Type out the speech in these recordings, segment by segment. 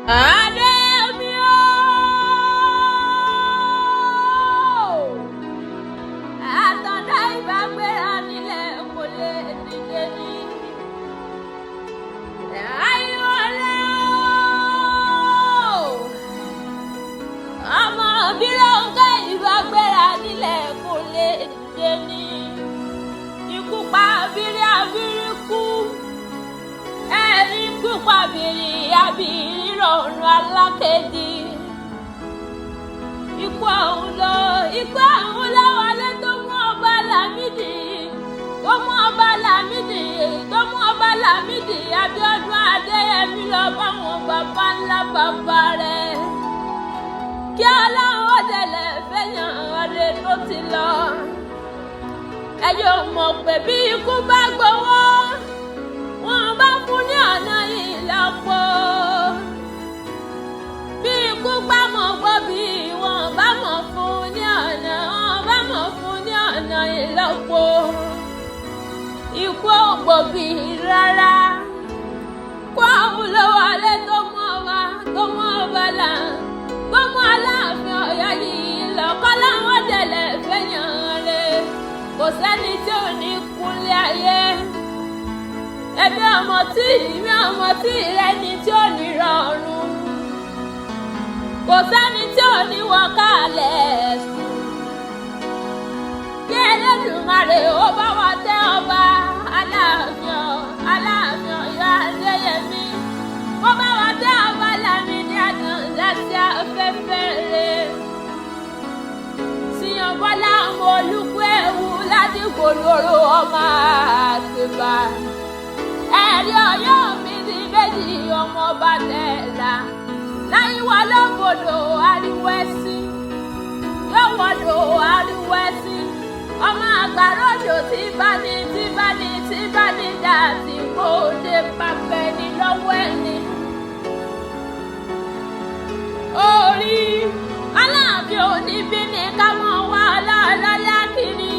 Adé mi o, àtọ̀dá ìbágbéra nílẹ̀ kò lè dìde ní. Ayọ̀lá o, ọmọ Bílọ́ngà ìbágbéra nílẹ̀ kò lè dìde ní. Ikú pa abiri abiri kú, ẹni ikú pa abiri abiri rọrùn alákejì. Ikú ọ̀hún lọ wọlé tó mú ọba Lámídì, Abíọ́dún Adéyẹmí lọ báwọn bàbá ńlá bàbá rẹ̀. Kí Ọlọ́run ó dẹ̀lẹ̀ fẹ́yàn ọ̀rẹ́ tó ti lọ. Ẹ yóò mọ̀ pé bí ikú bá gbowó, wọ́n bá fún ní ọ̀nà ìlọ́po. Bí ikú bá mọ̀ gbọ́ bí wọ́n bá mọ̀ fún ní ọ̀nà ìlọ́po. Ikú ò gbòbí rárá. Kó àwọn ló wọlé tó mú ọba là, tó mú Aláàfin Ọ̀yọ́ yìí lọ. Kọ́láwọn dẹ̀lẹ̀ fẹ́yàn rẹ̀. Kò sẹ́ni tí ò ní kúnlé ayé. Ẹbí ọmọ tí ìrẹ́ni tí ò ní rọrùn. Kò sẹ́ni tí ò ní wọ kálẹ̀ sùn. Kí Elédùmarè ó bá wa tẹ́ ọba Aláàfin Ọ̀yọ́ Adéyẹmí. Ó bá wa tẹ́ ọba Lámídì Àtàndá sí afẹ́fẹ́ rẹ̀. Síyàn Bọ́lá ọmọ Olúkúewu Ládìgbò lóró ọmọ Àtìbà. Ẹ̀rí Ọ̀yọ́ mi ní méjì ọmọ ọba tẹ̀lá. Láyíwá lọ́gbọ̀dọ̀ ariwo ẹ̀sìn, lọ́wọ́dọ̀ ariwo ẹ̀sìn. Ọmọ àgbàròjò tí bá ní dà tí kò dé pàpẹ́ ní lọ́wọ́ ẹni. Orí Aláàfin Oníbí ni ká mọ̀ wá ọlọ́ọ̀lọ́lá kiri.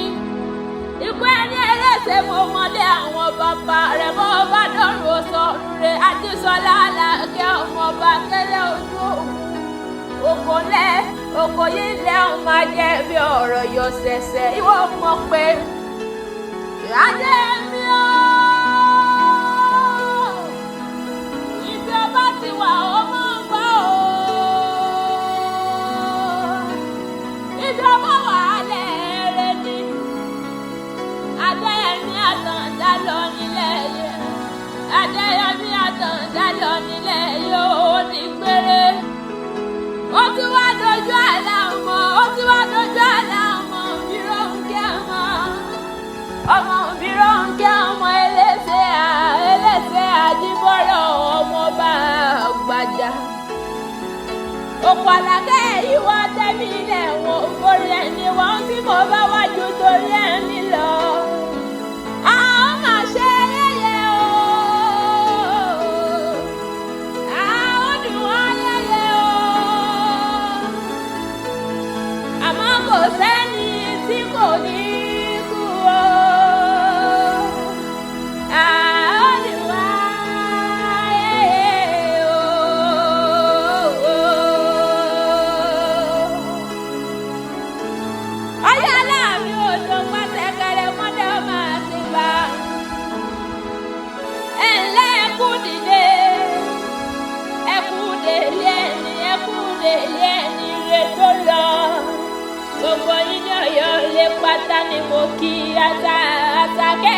Ikú ẹni eléṣe mo mọ̀lé àwọn bàbá rẹ̀ bọ́ bá dọ̀rùn sọ̀rùn rẹ̀. Àjíṣọlá Àlàkẹ́ ọmọ ọba Kẹ́lẹ́ ojú òun. Òkò yìí lẹ́ ọ̀ máa jẹ́ bí ọ̀rọ̀ yọ ṣẹ̀ṣẹ̀. Ìwọ mọ̀ pé Adé mi o, ibi ọba ti wà ó máa ń gbọ́ o. Ibi ọba wà á lẹ́ẹ̀rẹ́ ni. Adéyẹmí Àtàndá lọ nílẹ̀ yẹ. Adéyẹmí Àtàndá lọ nílẹ̀ yẹ ó ní gbére. Ó ti wá dojú àlá ọmọ Bírónkẹ́ ọmọ eléṣẹ́ Àjíbọ́rọ̀ ọmọọba Àgbàjà. Òpó Àlàkẹ́ yìí wá tẹ́mi ilẹ̀ wọn orí ẹni wọn tí mo bá wájú torí ẹni lọ. A ó máa ṣe yẹ̀yẹ́ o, a ó ní wọ́n yẹ̀yẹ́ o. Àmọ́ kò sẹ́ni tí kò ní kú o. A ó ní wọ́n yẹ̀yẹ́ o. Ọ̀yọ́ Aláàfin Odò pàṣẹkẹrẹ mọ́dé ọmọ Àtìbà. Ẹ̀ńlẹ́ ẹkú dìde, ẹkú délé ẹni rè tó lọ. Gbogbo yín ní Ọ̀yọ́ lé pátá ni mo kí Àṣàkẹ́